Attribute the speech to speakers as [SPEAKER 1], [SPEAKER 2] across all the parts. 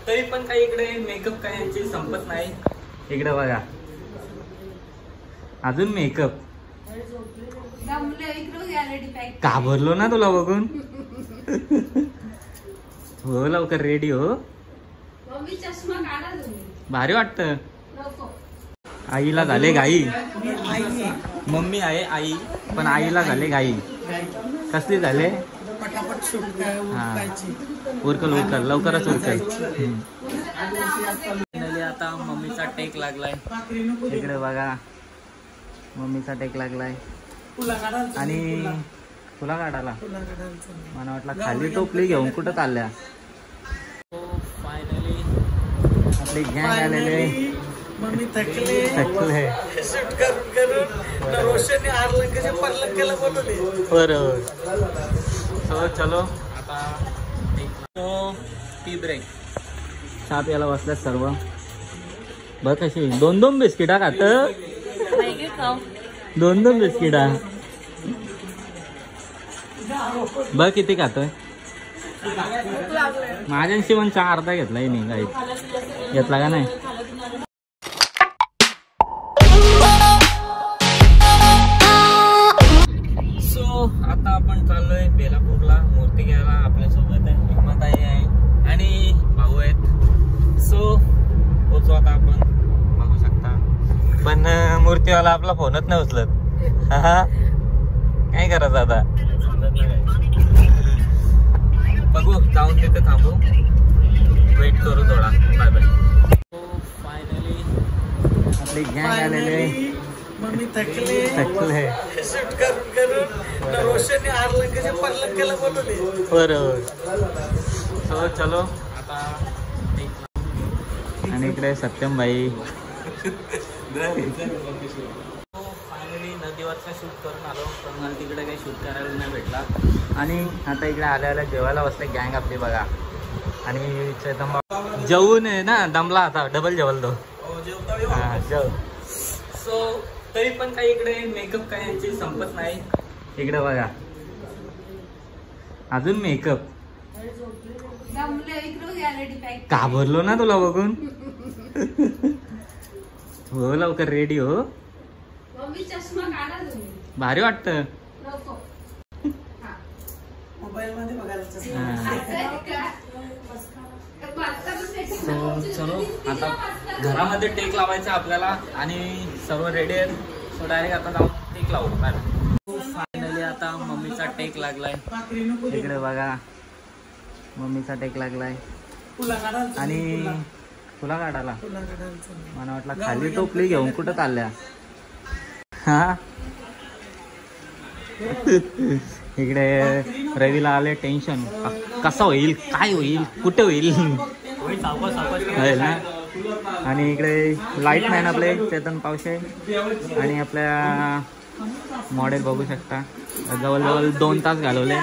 [SPEAKER 1] तरी पण काही इकडे मेकअप काय यांची संपत नाही. इकडे बघा अजून मेकअप. घाबरलो ना तुला बघून. हो लवकर रेडी हो. भारी वाटत. आईला झाले घाई. मम्मी आहे आई पण आईला झाले घाई. कसली झाले. हा उरकल उरकल लवकरच उरकल. आता मम्मीचा टेक लागलाय. इकडे बघा मम्मीचा टेक लागलाय आणि तुला काढायला मला वाटलं खाली टोपली घेऊन कुठं चालल्या. फायनली आपली गँग आलेले.
[SPEAKER 2] मम्मी थकले शूट करून रोशनने आरलंकेच्या पल्लंकेला बोलवले.
[SPEAKER 1] बरोबर. सो चलो आता टी ब्रेक. चहा प्यायला बसल्यात सर्व. बघ कशी 2-2 बिस्किटा खात. 2-2 बिस्किटा बघ किती खातोय. माझ्या शिवण चहा अर्धा घेतलाय नाही काही घेतला का नाही. सो आता आपण चाललोय बेलापूरला मूर्ती घ्यायला. आपल्यासोबत हिम्मताई आहे आणि भाऊ आहेत. सो पोचू आता आपण. बघू शकता पण मूर्तीवाला आपला फोनच नाही उचलत. काय करायचं आता. बघू जाऊन तिथे थांबू. वेट करू थोडा. Bye bye. फायनली आपली गँग आलेले.
[SPEAKER 2] मम्मी थकले शूट करून रोशनने आरलंकेच्या पल्लंकेला बोलवले.
[SPEAKER 1] बरोबर. सो चलो आता. आणि इकडे सत्यम भाई. फायनली नदीवरचा शूट करून आलो पण मला तिकडे काही शूट करायला नाही भेटला. आणि आता इकडे आल्या जेवायला बसते गँग आपली बघा. आणि चेतन जेवून आहे ना दमला आता डबल जेवल तो. हा जेव. सो तरी पण काही इकडे मेकअप काय यांची संपत नाही. इकडे बघा अजून मेकअप. घाबरलो ना तुला बघून. हो लवकर रेडी हो. भारी वाटत. चलो आता घरामध्ये टेक लावायचं आपल्याला आणि सर्व रेडी आहेत. सो डायरेक्ट आता जाऊन टेक लावू. फायनली आता मम्मीचा टेक लागलाय. इकडे बघा मम्मीचा टेक लागलाय आणि तुला काढायला मला वाटलं खाली टोपली घेऊन कुठं चालल्या. हा इकडे रवीला आले टेन्शन. कसा होईल काय होईल कुठे होईल ना. आणि इकडे लाईट मॅन आपले चेतन पावशे आणि आपल्या मॉडेल बघू शकता. जवळजवळ 2 तास घालवले.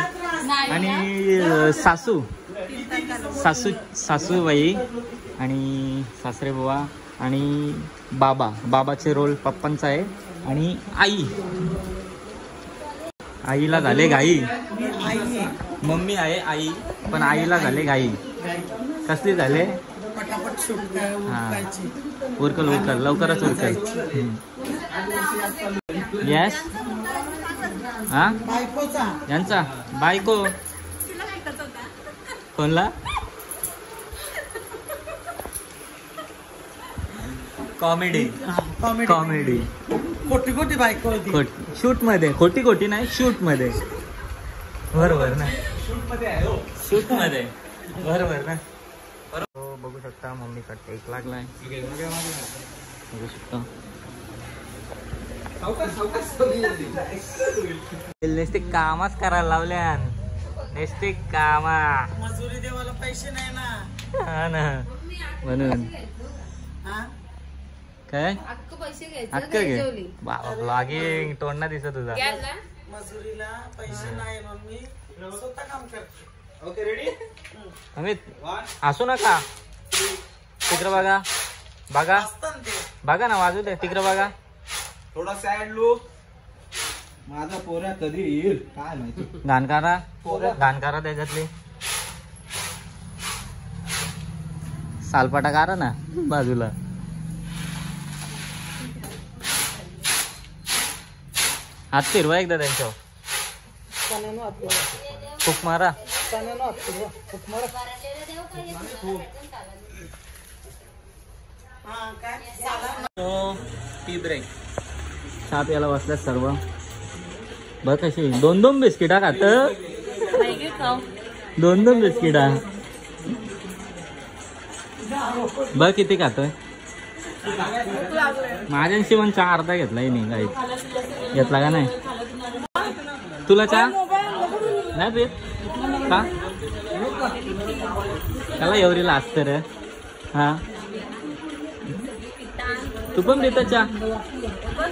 [SPEAKER 1] आणि सासूबाई आणि सासरे बुवा आणि बाबाचे रोल पप्पांचा आहे. आणि आईला झाले घाई. मम्मी आहे आई पण आईला झाले घाई. कसली झाले. हा उरकल उरकल लवकरच उरकल. यस हा यांचा बायको कोणला. कॉमेडी
[SPEAKER 2] खोटी बायको
[SPEAKER 1] शूट मध्ये. खोटी नाही शूट मध्ये. बरोबर ना शूट मध्ये. बरोबर ना. बघू शकता मम्मीचा टेक लागलाय. बघू शकता नुसते कामच करायला लावल्या. नुसते कामा.
[SPEAKER 2] मजुरी देवाला पैसे नाही ना.
[SPEAKER 1] हा ना म्हणून काय अक्क घे बाबा. ब्लॉगिंग तोंड ना दिसत तुझा.
[SPEAKER 2] मजुरीला पैसे नाही मम्मी स्वतः काम करते.
[SPEAKER 1] ओके रेडी अमित असू नका. तिकडे बघा ना वाजू दे. तिकडे बघा
[SPEAKER 3] थोडा सॅड लुक. माझा पोऱ्या कधी येईल काय माहिती.
[SPEAKER 1] घाणकारा त्याच्यातली. सालपाटा काढा ना बाजूला. हात फिरवा एकदा त्यांच्यावर. फूक मारा. Tea break. चहा प्यायला बसल्यात सर्व. बघ कशी 2-2 बिस्किटा खात. 2-2 बिस्किटा. बघ किती खातोय. माझ्यांशी पण चहा अर्धा घेतलाय नाही. काही घेतला का नाही तुला चहा नाही पीत का? त्याला एवढीला असतं रे. हा तू पण पिता चहा?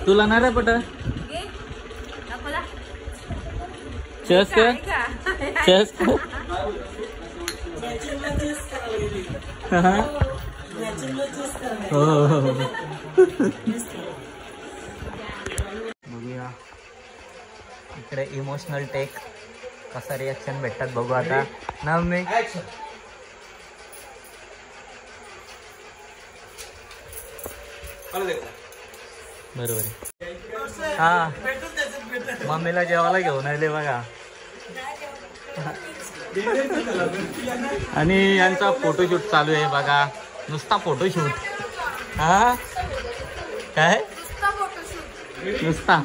[SPEAKER 1] तुला नाही रे पट. चेस कर. चेस कर. हो बघूया इकडे इमोशनल टेक कसा रिॲक्शन भेटतात बघू आता ना. मी बरोबर हा मम्मीला जेवायला घेऊन आले बघा. आणि यांचा फोटोशूट चालू आहे बघा. नुसता फोटोशूट. हा काय नुसता.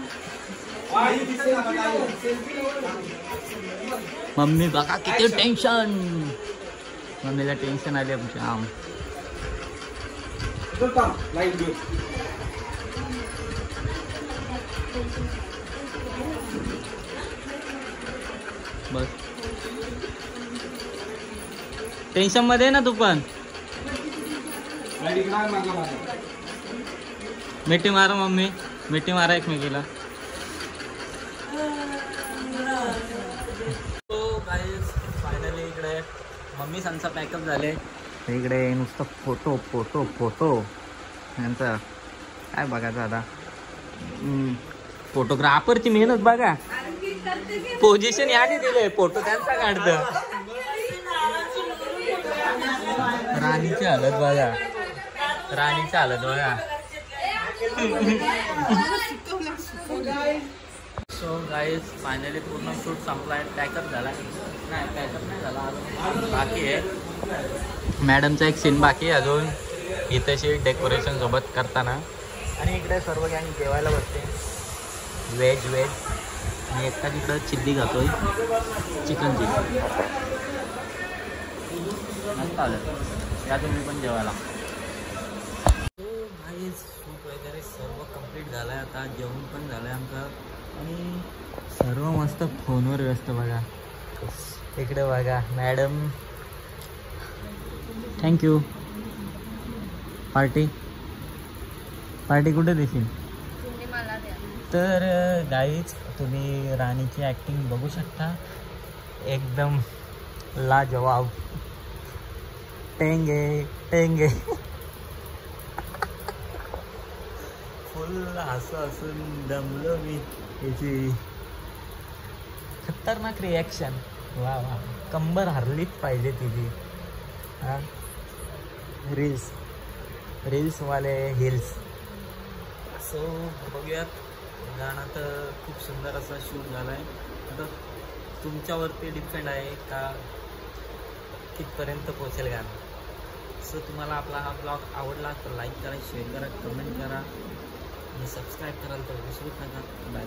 [SPEAKER 1] मम्मी बघा किती टेन्शन. मम्मीला टेन्शन आले आमच्या. आम बस टेन्शन मध्ये ना तू पण. मिठी मारा मम्मी. मिठी मारा एकमेकीला. फायनली इकडे मम्मी सांचा पॅकअप झाले. इकडे नुसतं फोटो फोटो फोटो यांचा काय बघायचं आता. फोटोग्राफरची मेहनत बघा. पोझिशन याने दिले फोटो त्यांचा काढतं. राणीची हालत बघा. राणीची हालत बघा. सो गाईज फायनली पूर्ण शूट संपला आहे. पॅकअप झाला नाही. पॅकअप नाही झाला अजून बाकी आहे. मॅडमचा एक सीन बाकी आहे अजून इथेशी डेकोरेशन सोबत करताना. आणि इकडे सर्व गँग जेवायला बसते. व्हेज आणि एकटा तिकडं चिल्ली खातोय. चिकन चिल्ली मस्त आलं. या तुम्ही पण जेवायला. शूट वगैरे सर्व कंप्लीट झालं आहे. आता जेवण पण झालं आहे आमचं. आणि सर्व मस्त फोनवर व्यस्त बघा. इकडे बघा मॅडम. थँक्यू. पार्टी कुठे देशील? तर गाईज तुम्ही राणीची ॲक्टिंग बघू शकता. एकदम लाजवाब. टेंगे फुल हसू हसून दमलो मी. याची खतरनाक रिॲक्शन. वा वा कंबर हरलीच पाहिजे तिची. हां रील्सवाले हिल्स. सो बघूयात. गाणं तर खूप सुंदर असा शूट झाला आहे. आता तुमच्यावरती डिपेंड आहे का कितपर्यंत पोहोचेल गाणं. सो तुम्हाला आपला हा ब्लॉग आवडला तर लाईक करा, शेअर करा, कमेंट करा आणि सबस्क्राईब कराल तर विसरूच नका. बाय.